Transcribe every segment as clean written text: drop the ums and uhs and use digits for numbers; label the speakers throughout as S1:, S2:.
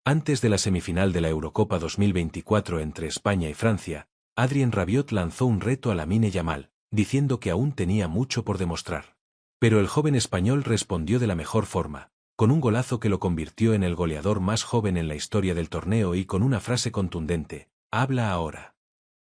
S1: Antes de la semifinal de la Eurocopa 2024 entre España y Francia, Adrien Rabiot lanzó un reto a Lamine Yamal, diciendo que aún tenía mucho por demostrar. Pero el joven español respondió de la mejor forma, con un golazo que lo convirtió en el goleador más joven en la historia del torneo y con una frase contundente: «Habla ahora».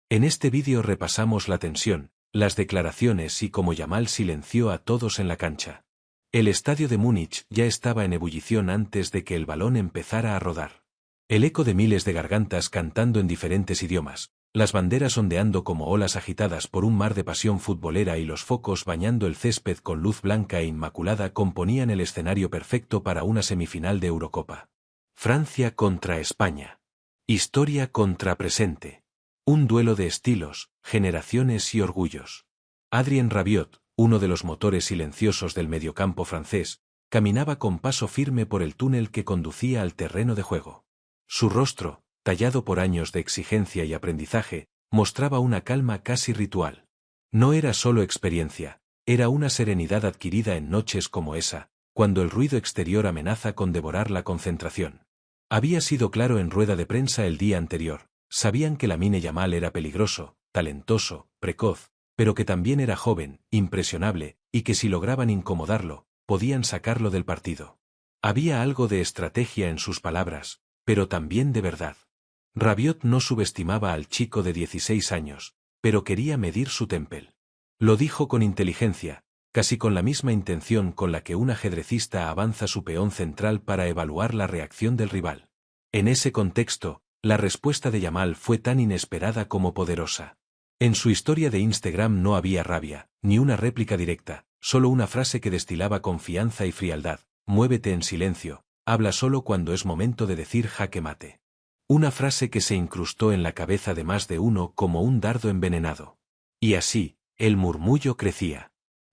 S1: En este vídeo repasamos la tensión, las declaraciones y cómo Yamal silenció a todos en la cancha. El estadio de Múnich ya estaba en ebullición antes de que el balón empezara a rodar. El eco de miles de gargantas cantando en diferentes idiomas, las banderas ondeando como olas agitadas por un mar de pasión futbolera y los focos bañando el césped con luz blanca e inmaculada componían el escenario perfecto para una semifinal de Eurocopa. Francia contra España. Historia contra presente. Un duelo de estilos, generaciones y orgullos. Adrien Rabiot, uno de los motores silenciosos del mediocampo francés, caminaba con paso firme por el túnel que conducía al terreno de juego. Su rostro, tallado por años de exigencia y aprendizaje, mostraba una calma casi ritual. No era solo experiencia, era una serenidad adquirida en noches como esa, cuando el ruido exterior amenaza con devorar la concentración. Había sido claro en rueda de prensa el día anterior, sabían que Lamine Yamal era peligroso, talentoso, precoz, pero que también era joven, impresionable, y que si lograban incomodarlo, podían sacarlo del partido. Había algo de estrategia en sus palabras, pero también de verdad. Rabiot no subestimaba al chico de 16 años, pero quería medir su temple. Lo dijo con inteligencia, casi con la misma intención con la que un ajedrecista avanza su peón central para evaluar la reacción del rival. En ese contexto, la respuesta de Yamal fue tan inesperada como poderosa. En su historia de Instagram no había rabia, ni una réplica directa, solo una frase que destilaba confianza y frialdad: «Muévete en silencio, habla solo cuando es momento de decir jaque mate». Una frase que se incrustó en la cabeza de más de uno como un dardo envenenado. Y así, el murmullo crecía.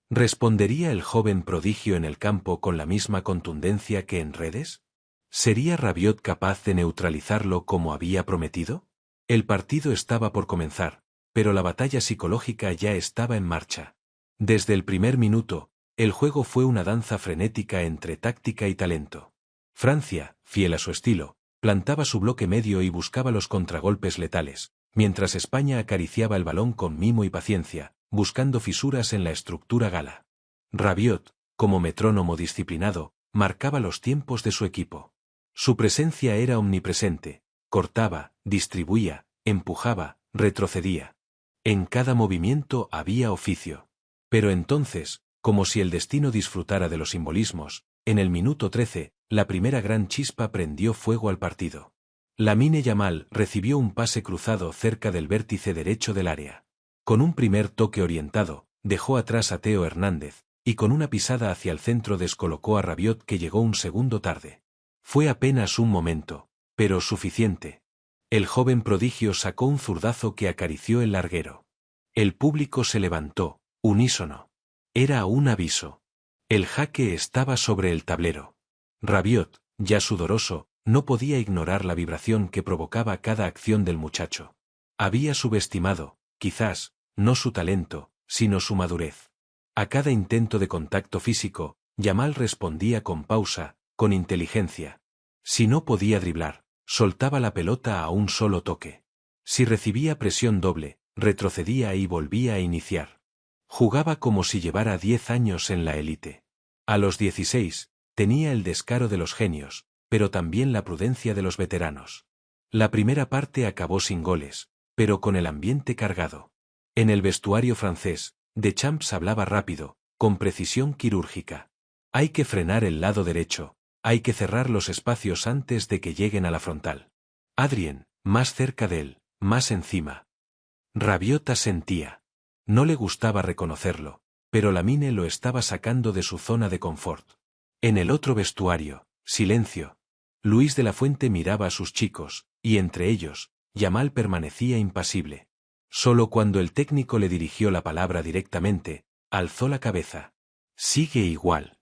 S1: ¿Respondería el joven prodigio en el campo con la misma contundencia que en redes? ¿Sería Rabiot capaz de neutralizarlo como había prometido? El partido estaba por comenzar, pero la batalla psicológica ya estaba en marcha. Desde el primer minuto, el juego fue una danza frenética entre táctica y talento. Francia, fiel a su estilo, plantaba su bloque medio y buscaba los contragolpes letales, mientras España acariciaba el balón con mimo y paciencia, buscando fisuras en la estructura gala. Rabiot, como metrónomo disciplinado, marcaba los tiempos de su equipo. Su presencia era omnipresente, cortaba, distribuía, empujaba, retrocedía. En cada movimiento había oficio. Pero entonces, como si el destino disfrutara de los simbolismos, en el minuto 13, la primera gran chispa prendió fuego al partido. Lamine Yamal recibió un pase cruzado cerca del vértice derecho del área. Con un primer toque orientado, dejó atrás a Theo Hernández, y con una pisada hacia el centro descolocó a Rabiot, que llegó un segundo tarde. Fue apenas un momento, pero suficiente. El joven prodigio sacó un zurdazo que acarició el larguero. El público se levantó, unísono. Era un aviso. El jaque estaba sobre el tablero. Rabiot, ya sudoroso, no podía ignorar la vibración que provocaba cada acción del muchacho. Había subestimado, quizás, no su talento, sino su madurez. A cada intento de contacto físico, Yamal respondía con pausa, con inteligencia. Si no podía driblar, soltaba la pelota a un solo toque. Si recibía presión doble, retrocedía y volvía a iniciar. Jugaba como si llevara 10 años en la élite. A los 16, tenía el descaro de los genios, pero también la prudencia de los veteranos. La primera parte acabó sin goles, pero con el ambiente cargado. En el vestuario francés, Deschamps hablaba rápido, con precisión quirúrgica. Hay que frenar el lado derecho, hay que cerrar los espacios antes de que lleguen a la frontal. Adrien, más cerca de él, más encima. Rabiot asentía. No le gustaba reconocerlo, pero Lamine lo estaba sacando de su zona de confort. En el otro vestuario, silencio. Luis de la Fuente miraba a sus chicos, y entre ellos, Yamal permanecía impasible. Solo cuando el técnico le dirigió la palabra directamente, alzó la cabeza. Sigue igual.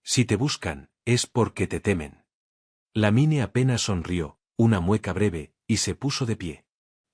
S1: Si te buscan, es porque te temen. Lamine apenas sonrió, una mueca breve, y se puso de pie.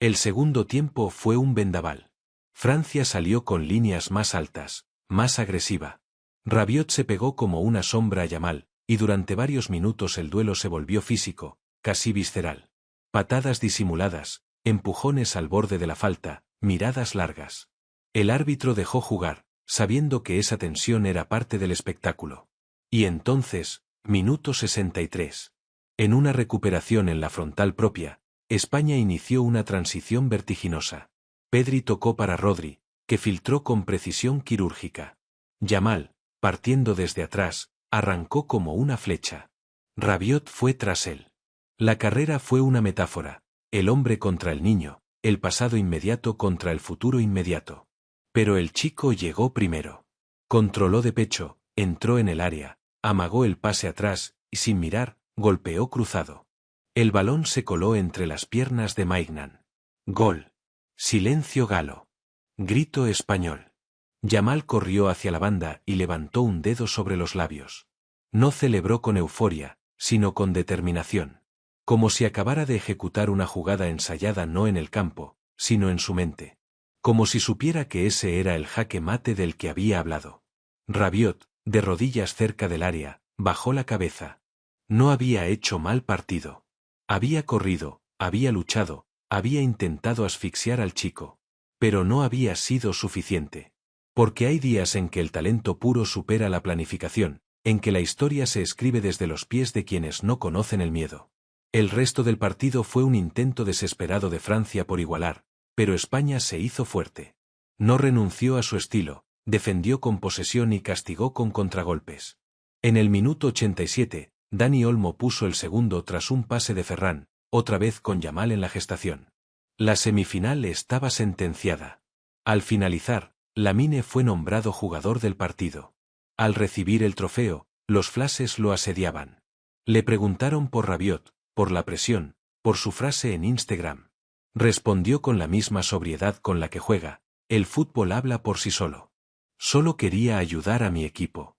S1: El segundo tiempo fue un vendaval. Francia salió con líneas más altas, más agresiva. Rabiot se pegó como una sombra a Yamal, y durante varios minutos el duelo se volvió físico, casi visceral. Patadas disimuladas, empujones al borde de la falta, miradas largas. El árbitro dejó jugar, sabiendo que esa tensión era parte del espectáculo. Y entonces, minuto 63. En una recuperación en la frontal propia, España inició una transición vertiginosa. Pedri tocó para Rodri, que filtró con precisión quirúrgica. Yamal, partiendo desde atrás, arrancó como una flecha. Rabiot fue tras él. La carrera fue una metáfora, el hombre contra el niño, el pasado inmediato contra el futuro inmediato. Pero el chico llegó primero. Controló de pecho, entró en el área, amagó el pase atrás, y sin mirar, golpeó cruzado. El balón se coló entre las piernas de Maignan. Gol. Silencio galo. Grito español. Yamal corrió hacia la banda y levantó un dedo sobre los labios. No celebró con euforia, sino con determinación. Como si acabara de ejecutar una jugada ensayada no en el campo, sino en su mente. Como si supiera que ese era el jaque mate del que había hablado. Rabiot, de rodillas cerca del área, bajó la cabeza. No había hecho mal partido. Había corrido, había luchado, había intentado asfixiar al chico. Pero no había sido suficiente. Porque hay días en que el talento puro supera la planificación, en que la historia se escribe desde los pies de quienes no conocen el miedo. El resto del partido fue un intento desesperado de Francia por igualar, pero España se hizo fuerte. No renunció a su estilo, defendió con posesión y castigó con contragolpes. En el minuto 87, Dani Olmo puso el segundo tras un pase de Ferran, otra vez con Yamal en la gestación. La semifinal estaba sentenciada. Al finalizar, Lamine fue nombrado jugador del partido. Al recibir el trofeo, los flashes lo asediaban. Le preguntaron por Rabiot, por la presión, por su frase en Instagram. Respondió con la misma sobriedad con la que juega: el fútbol habla por sí solo. Solo quería ayudar a mi equipo.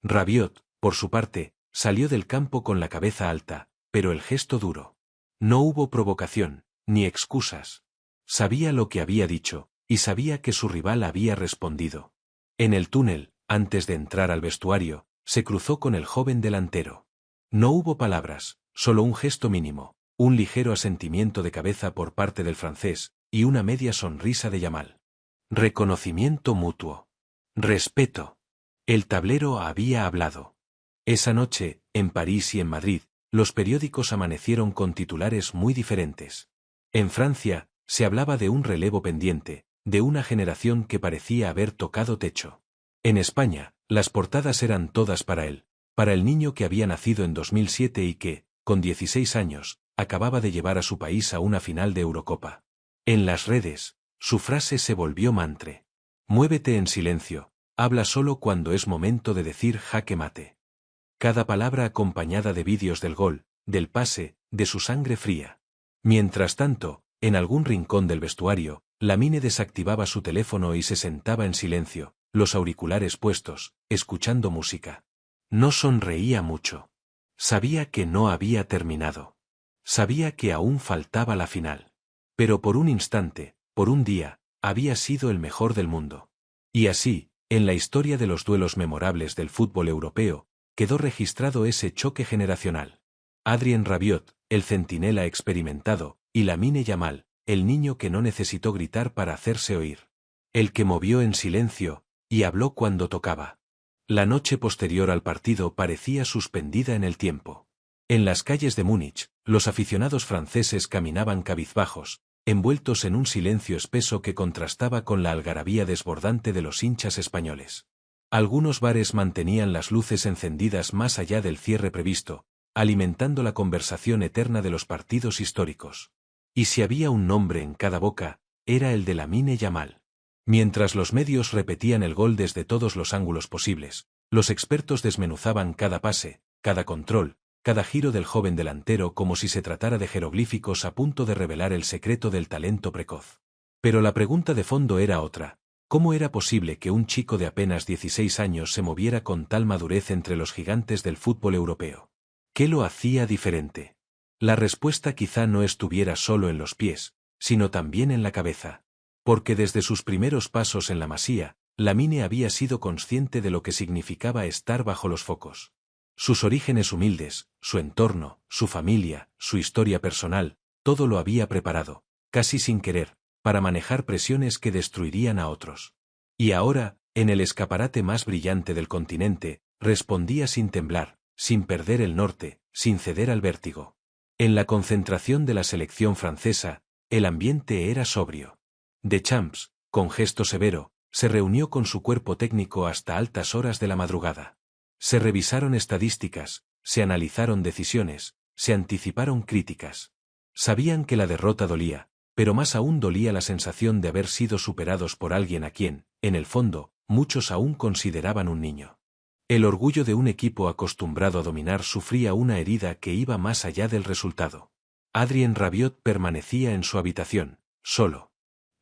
S1: Rabiot, por su parte, salió del campo con la cabeza alta, pero el gesto duro. No hubo provocación, ni excusas. Sabía lo que había dicho, y sabía que su rival había respondido. En el túnel, antes de entrar al vestuario, se cruzó con el joven delantero. No hubo palabras, solo un gesto mínimo, un ligero asentimiento de cabeza por parte del francés, y una media sonrisa de Yamal. Reconocimiento mutuo. Respeto. El tablero había hablado. Esa noche, en París y en Madrid, los periódicos amanecieron con titulares muy diferentes. En Francia, se hablaba de un relevo pendiente, de una generación que parecía haber tocado techo. En España, las portadas eran todas para él, para el niño que había nacido en 2007 y que, con 16 años, acababa de llevar a su país a una final de Eurocopa. En las redes, su frase se volvió mantra. Muévete en silencio, habla solo cuando es momento de decir jaque mate. Cada palabra acompañada de vídeos del gol, del pase, de su sangre fría. Mientras tanto, en algún rincón del vestuario, Lamine desactivaba su teléfono y se sentaba en silencio, los auriculares puestos, escuchando música. No sonreía mucho. Sabía que no había terminado. Sabía que aún faltaba la final. Pero por un instante, por un día, había sido el mejor del mundo. Y así, en la historia de los duelos memorables del fútbol europeo, quedó registrado ese choque generacional. Adrien Rabiot, el centinela experimentado, y Lamine Yamal, el niño que no necesitó gritar para hacerse oír. El que movió en silencio, y habló cuando tocaba. La noche posterior al partido parecía suspendida en el tiempo. En las calles de Múnich, los aficionados franceses caminaban cabizbajos, envueltos en un silencio espeso que contrastaba con la algarabía desbordante de los hinchas españoles. Algunos bares mantenían las luces encendidas más allá del cierre previsto, alimentando la conversación eterna de los partidos históricos. Y si había un nombre en cada boca, era el de Lamine Yamal. Mientras los medios repetían el gol desde todos los ángulos posibles, los expertos desmenuzaban cada pase, cada control, cada giro del joven delantero como si se tratara de jeroglíficos a punto de revelar el secreto del talento precoz. Pero la pregunta de fondo era otra: ¿cómo era posible que un chico de apenas 16 años se moviera con tal madurez entre los gigantes del fútbol europeo? ¿Qué lo hacía diferente? La respuesta quizá no estuviera solo en los pies, sino también en la cabeza. Porque desde sus primeros pasos en la Masía, Lamine había sido consciente de lo que significaba estar bajo los focos. Sus orígenes humildes, su entorno, su familia, su historia personal, todo lo había preparado, casi sin querer, para manejar presiones que destruirían a otros. Y ahora, en el escaparate más brillante del continente, respondía sin temblar, sin perder el norte, sin ceder al vértigo. En la concentración de la selección francesa, el ambiente era sobrio. Deschamps, con gesto severo, se reunió con su cuerpo técnico hasta altas horas de la madrugada. Se revisaron estadísticas, se analizaron decisiones, se anticiparon críticas. Sabían que la derrota dolía, pero más aún dolía la sensación de haber sido superados por alguien a quien, en el fondo, muchos aún consideraban un niño. El orgullo de un equipo acostumbrado a dominar sufría una herida que iba más allá del resultado. Adrien Rabiot permanecía en su habitación, solo.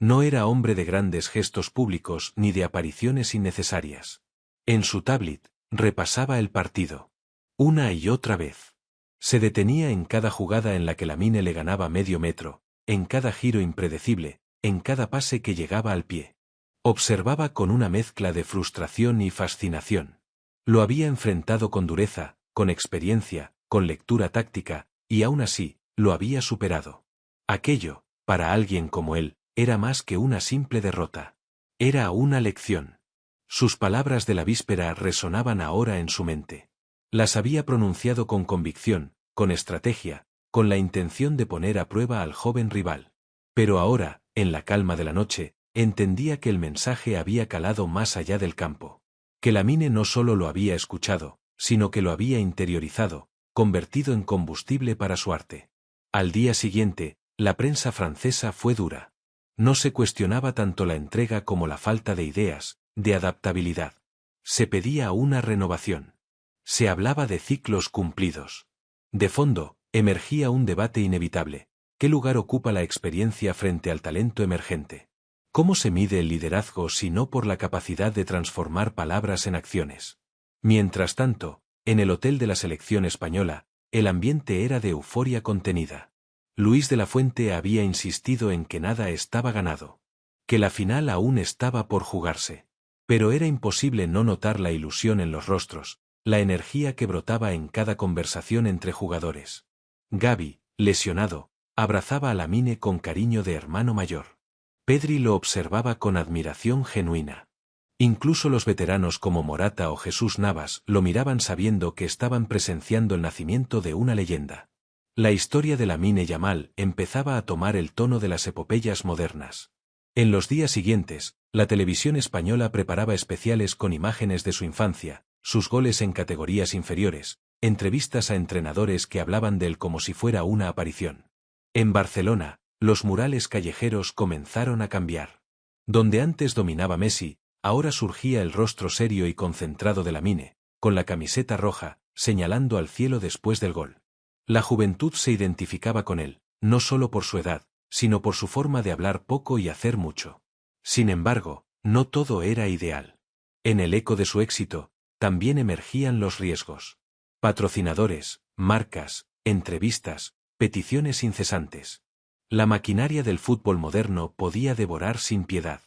S1: No era hombre de grandes gestos públicos ni de apariciones innecesarias. En su tablet, repasaba el partido. Una y otra vez. Se detenía en cada jugada en la que Lamine le ganaba medio metro, en cada giro impredecible, en cada pase que llegaba al pie. Observaba con una mezcla de frustración y fascinación. Lo había enfrentado con dureza, con experiencia, con lectura táctica, y aún así, lo había superado. Aquello, para alguien como él, era más que una simple derrota. Era una lección. Sus palabras de la víspera resonaban ahora en su mente. Las había pronunciado con convicción, con estrategia, con la intención de poner a prueba al joven rival. Pero ahora, en la calma de la noche, entendía que el mensaje había calado más allá del campo. Que Lamine no solo lo había escuchado, sino que lo había interiorizado, convertido en combustible para su arte. Al día siguiente, la prensa francesa fue dura. No se cuestionaba tanto la entrega como la falta de ideas, de adaptabilidad. Se pedía una renovación. Se hablaba de ciclos cumplidos. De fondo, emergía un debate inevitable. ¿Qué lugar ocupa la experiencia frente al talento emergente? ¿Cómo se mide el liderazgo si no por la capacidad de transformar palabras en acciones? Mientras tanto, en el hotel de la selección española, el ambiente era de euforia contenida. Luis de la Fuente había insistido en que nada estaba ganado. Que la final aún estaba por jugarse. Pero era imposible no notar la ilusión en los rostros, la energía que brotaba en cada conversación entre jugadores. Gavi, lesionado, abrazaba a Lamine con cariño de hermano mayor. Pedri lo observaba con admiración genuina. Incluso los veteranos como Morata o Jesús Navas lo miraban sabiendo que estaban presenciando el nacimiento de una leyenda. La historia de Lamine Yamal empezaba a tomar el tono de las epopeyas modernas. En los días siguientes, la televisión española preparaba especiales con imágenes de su infancia, sus goles en categorías inferiores, entrevistas a entrenadores que hablaban de él como si fuera una aparición. En Barcelona, los murales callejeros comenzaron a cambiar. Donde antes dominaba Messi, ahora surgía el rostro serio y concentrado de Lamine, con la camiseta roja, señalando al cielo después del gol. La juventud se identificaba con él, no solo por su edad, sino por su forma de hablar poco y hacer mucho. Sin embargo, no todo era ideal. En el eco de su éxito, también emergían los riesgos. Patrocinadores, marcas, entrevistas, peticiones incesantes. La maquinaria del fútbol moderno podía devorar sin piedad.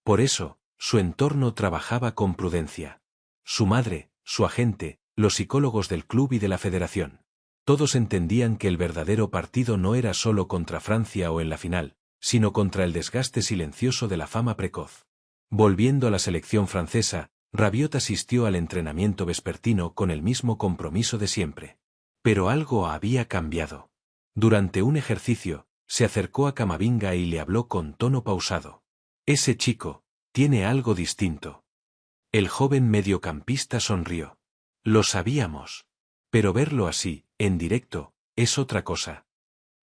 S1: Por eso, su entorno trabajaba con prudencia. Su madre, su agente, los psicólogos del club y de la federación. Todos entendían que el verdadero partido no era solo contra Francia o en la final, sino contra el desgaste silencioso de la fama precoz. Volviendo a la selección francesa, Rabiot asistió al entrenamiento vespertino con el mismo compromiso de siempre. Pero algo había cambiado. Durante un ejercicio, se acercó a Camavinga y le habló con tono pausado. Ese chico, tiene algo distinto. El joven mediocampista sonrió. Lo sabíamos. Pero verlo así, en directo, es otra cosa.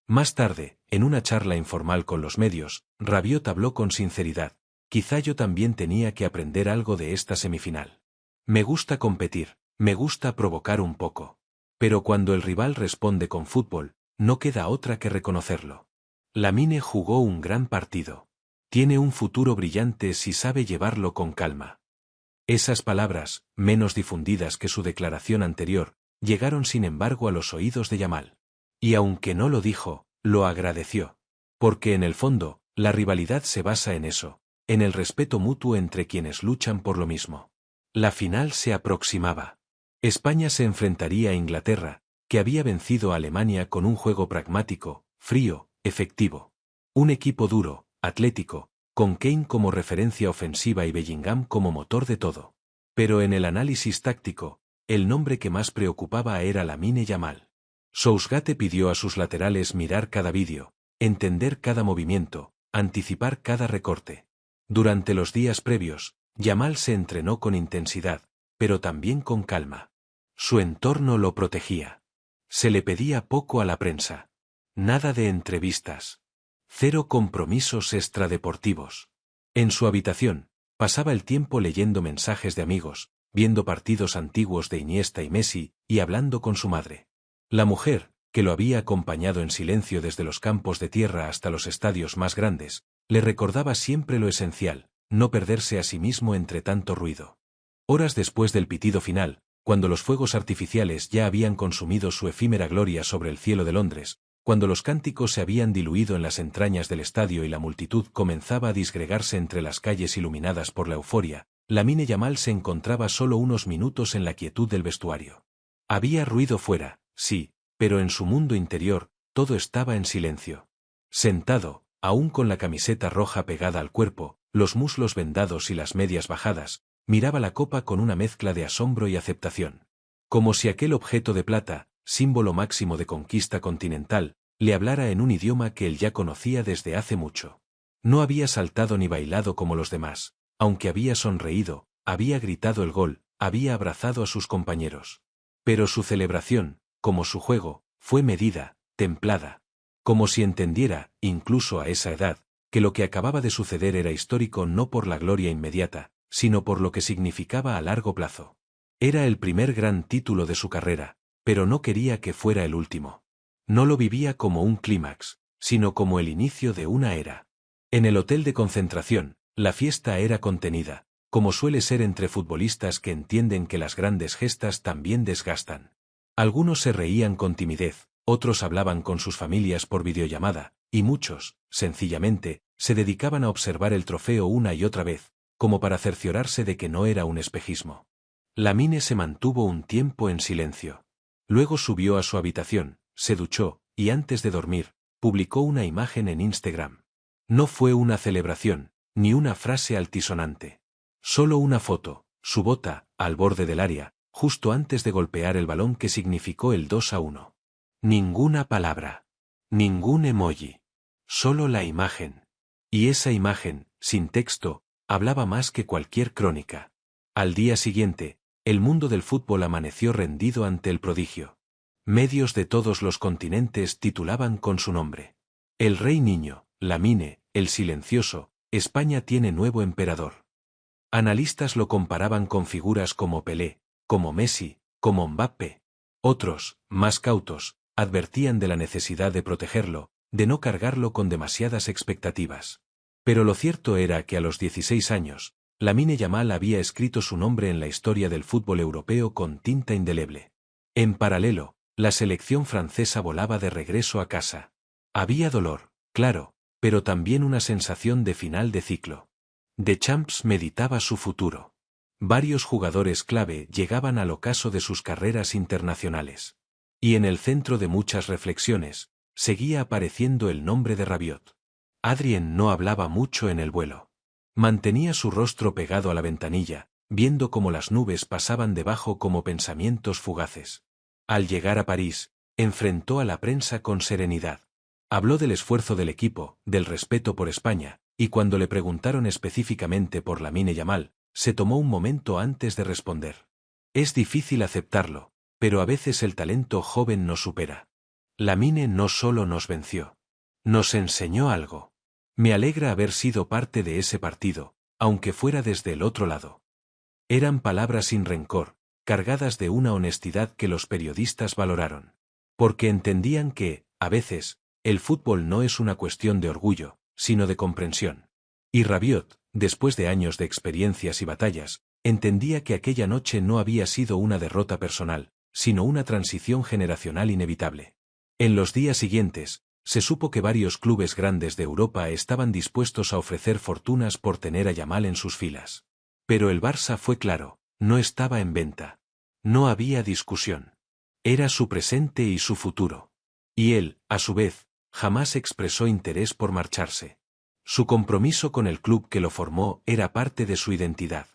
S1: Más tarde, en una charla informal con los medios, Rabiot habló con sinceridad. Quizá yo también tenía que aprender algo de esta semifinal. Me gusta competir, me gusta provocar un poco. Pero cuando el rival responde con fútbol, no queda otra que reconocerlo. Lamine jugó un gran partido. Tiene un futuro brillante si sabe llevarlo con calma. Esas palabras, menos difundidas que su declaración anterior, llegaron sin embargo a los oídos de Yamal. Y aunque no lo dijo, lo agradeció. Porque en el fondo, la rivalidad se basa en eso, en el respeto mutuo entre quienes luchan por lo mismo. La final se aproximaba. España se enfrentaría a Inglaterra, que había vencido a Alemania con un juego pragmático, frío, efectivo. Un equipo duro, atlético, con Kane como referencia ofensiva y Bellingham como motor de todo. Pero en el análisis táctico, el nombre que más preocupaba era Lamine Yamal. Southgate pidió a sus laterales mirar cada vídeo, entender cada movimiento, anticipar cada recorte. Durante los días previos, Yamal se entrenó con intensidad, pero también con calma. Su entorno lo protegía. Se le pedía poco a la prensa. Nada de entrevistas. Cero compromisos extradeportivos. En su habitación, pasaba el tiempo leyendo mensajes de amigos, viendo partidos antiguos de Iniesta y Messi, y hablando con su madre. La mujer, que lo había acompañado en silencio desde los campos de tierra hasta los estadios más grandes, le recordaba siempre lo esencial, no perderse a sí mismo entre tanto ruido. Horas después del pitido final, cuando los fuegos artificiales ya habían consumido su efímera gloria sobre el cielo de Londres, cuando los cánticos se habían diluido en las entrañas del estadio y la multitud comenzaba a disgregarse entre las calles iluminadas por la euforia, Lamine Yamal se encontraba solo unos minutos en la quietud del vestuario. Había ruido fuera, sí, pero en su mundo interior, todo estaba en silencio. Sentado, aún con la camiseta roja pegada al cuerpo, los muslos vendados y las medias bajadas, miraba la copa con una mezcla de asombro y aceptación. Como si aquel objeto de plata, símbolo máximo de conquista continental, le hablara en un idioma que él ya conocía desde hace mucho. No había saltado ni bailado como los demás, aunque había sonreído, había gritado el gol, había abrazado a sus compañeros. Pero su celebración, como su juego, fue medida, templada. Como si entendiera, incluso a esa edad, que lo que acababa de suceder era histórico no por la gloria inmediata, sino por lo que significaba a largo plazo. Era el primer gran título de su carrera, pero no quería que fuera el último. No lo vivía como un clímax, sino como el inicio de una era. En el hotel de concentración, la fiesta era contenida, como suele ser entre futbolistas que entienden que las grandes gestas también desgastan. Algunos se reían con timidez, otros hablaban con sus familias por videollamada, y muchos, sencillamente, se dedicaban a observar el trofeo una y otra vez, como para cerciorarse de que no era un espejismo. Lamine se mantuvo un tiempo en silencio. Luego subió a su habitación, se duchó, y antes de dormir, publicó una imagen en Instagram. No fue una celebración, ni una frase altisonante. Solo una foto, su bota, al borde del área, justo antes de golpear el balón que significó el 2-1. Ninguna palabra. Ningún emoji. Solo la imagen. Y esa imagen, sin texto, hablaba más que cualquier crónica. Al día siguiente, el mundo del fútbol amaneció rendido ante el prodigio. Medios de todos los continentes titulaban con su nombre. El rey niño, Lamine, el silencioso, España tiene nuevo emperador. Analistas lo comparaban con figuras como Pelé, como Messi, como Mbappé. Otros, más cautos, advertían de la necesidad de protegerlo, de no cargarlo con demasiadas expectativas. Pero lo cierto era que a los 16 años, Lamine Yamal había escrito su nombre en la historia del fútbol europeo con tinta indeleble. En paralelo, la selección francesa volaba de regreso a casa. Había dolor, claro, pero también una sensación de final de ciclo. Deschamps meditaba su futuro. Varios jugadores clave llegaban al ocaso de sus carreras internacionales. Y en el centro de muchas reflexiones, seguía apareciendo el nombre de Rabiot. Adrien no hablaba mucho en el vuelo. Mantenía su rostro pegado a la ventanilla, viendo cómo las nubes pasaban debajo como pensamientos fugaces. Al llegar a París, enfrentó a la prensa con serenidad. Habló del esfuerzo del equipo, del respeto por España, y cuando le preguntaron específicamente por Lamine Yamal, se tomó un momento antes de responder. Es difícil aceptarlo, pero a veces el talento joven nos supera. Lamine no solo nos venció. Nos enseñó algo. Me alegra haber sido parte de ese partido, aunque fuera desde el otro lado. Eran palabras sin rencor, cargadas de una honestidad que los periodistas valoraron. Porque entendían que, a veces, el fútbol no es una cuestión de orgullo, sino de comprensión. Y Rabiot, después de años de experiencias y batallas, entendía que aquella noche no había sido una derrota personal, sino una transición generacional inevitable. En los días siguientes, se supo que varios clubes grandes de Europa estaban dispuestos a ofrecer fortunas por tener a Yamal en sus filas. Pero el Barça fue claro, no estaba en venta. No había discusión. Era su presente y su futuro. Y él, a su vez, jamás expresó interés por marcharse. Su compromiso con el club que lo formó era parte de su identidad.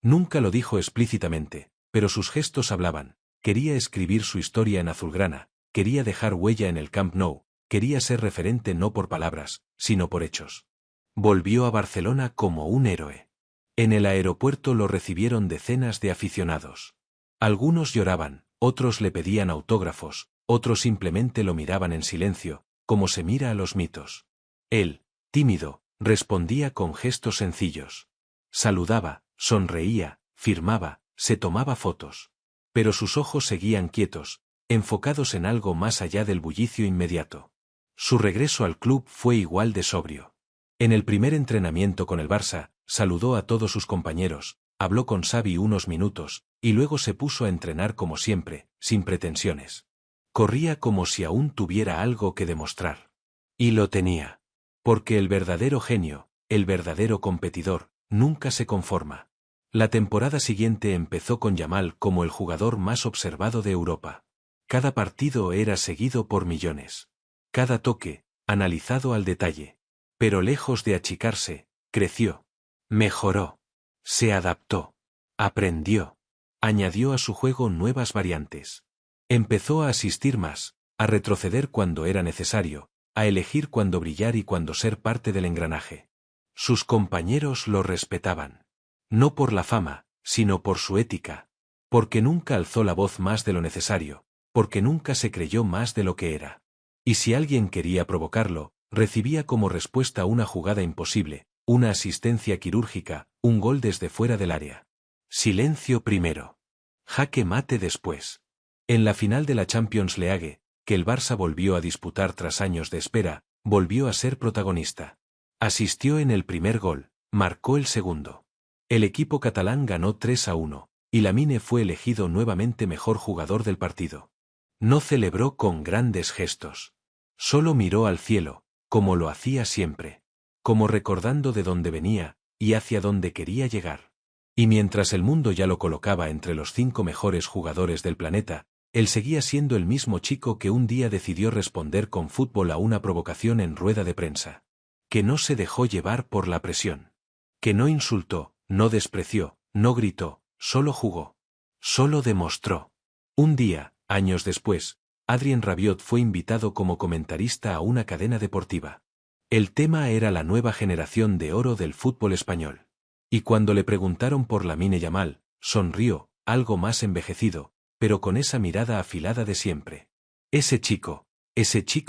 S1: Nunca lo dijo explícitamente, pero sus gestos hablaban. Quería escribir su historia en azulgrana, quería dejar huella en el Camp Nou, quería ser referente no por palabras, sino por hechos. Volvió a Barcelona como un héroe. En el aeropuerto lo recibieron decenas de aficionados. Algunos lloraban, otros le pedían autógrafos, otros simplemente lo miraban en silencio, como se mira a los mitos. Él, tímido, respondía con gestos sencillos. Saludaba, sonreía, firmaba, se tomaba fotos. Pero sus ojos seguían quietos, enfocados en algo más allá del bullicio inmediato. Su regreso al club fue igual de sobrio. En el primer entrenamiento con el Barça, saludó a todos sus compañeros, habló con Xavi unos minutos, y luego se puso a entrenar como siempre, sin pretensiones. Corría como si aún tuviera algo que demostrar. Y lo tenía. Porque el verdadero genio, el verdadero competidor, nunca se conforma. La temporada siguiente empezó con Yamal como el jugador más observado de Europa. Cada partido era seguido por millones. Cada toque, analizado al detalle. Pero lejos de achicarse, creció. Mejoró. Se adaptó. Aprendió. Añadió a su juego nuevas variantes. Empezó a asistir más, a retroceder cuando era necesario, a elegir cuándo brillar y cuándo ser parte del engranaje. Sus compañeros lo respetaban. No por la fama, sino por su ética. Porque nunca alzó la voz más de lo necesario, porque nunca se creyó más de lo que era. Y si alguien quería provocarlo, recibía como respuesta una jugada imposible, una asistencia quirúrgica, un gol desde fuera del área. Silencio primero. Jaque mate después. En la final de la Champions League, que el Barça volvió a disputar tras años de espera, volvió a ser protagonista. Asistió en el primer gol, marcó el segundo. El equipo catalán ganó 3-1, y Lamine fue elegido nuevamente mejor jugador del partido. No celebró con grandes gestos. Solo miró al cielo, como lo hacía siempre. Como recordando de dónde venía, y hacia dónde quería llegar. Y mientras el mundo ya lo colocaba entre los 5 mejores jugadores del planeta, él seguía siendo el mismo chico que un día decidió responder con fútbol a una provocación en rueda de prensa. Que no se dejó llevar por la presión. Que no insultó, no despreció, no gritó, solo jugó. Solo demostró. Un día, años después, Adrien Rabiot fue invitado como comentarista a una cadena deportiva. El tema era la nueva generación de oro del fútbol español. Y cuando le preguntaron por Lamine Yamal, sonrió, algo más envejecido, pero con esa mirada afilada de siempre. Ese chico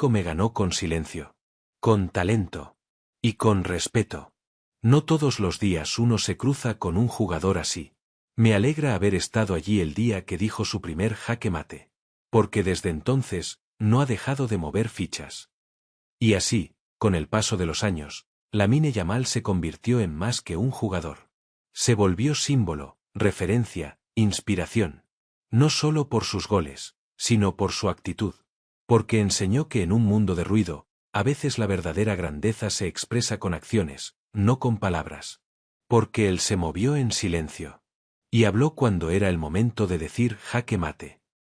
S1: me ganó con silencio. Con talento. Y con respeto. No todos los días uno se cruza con un jugador así. Me alegra haber estado allí el día que dijo su primer jaque mate. Porque desde entonces, no ha dejado de mover fichas. Y así, con el paso de los años, Lamine Yamal se convirtió en más que un jugador. Se volvió símbolo, referencia, inspiración. No solo por sus goles, sino por su actitud. Porque enseñó que en un mundo de ruido, a veces la verdadera grandeza se expresa con acciones, no con palabras. Porque él se movió en silencio. Y habló cuando era el momento de decir jaque mate.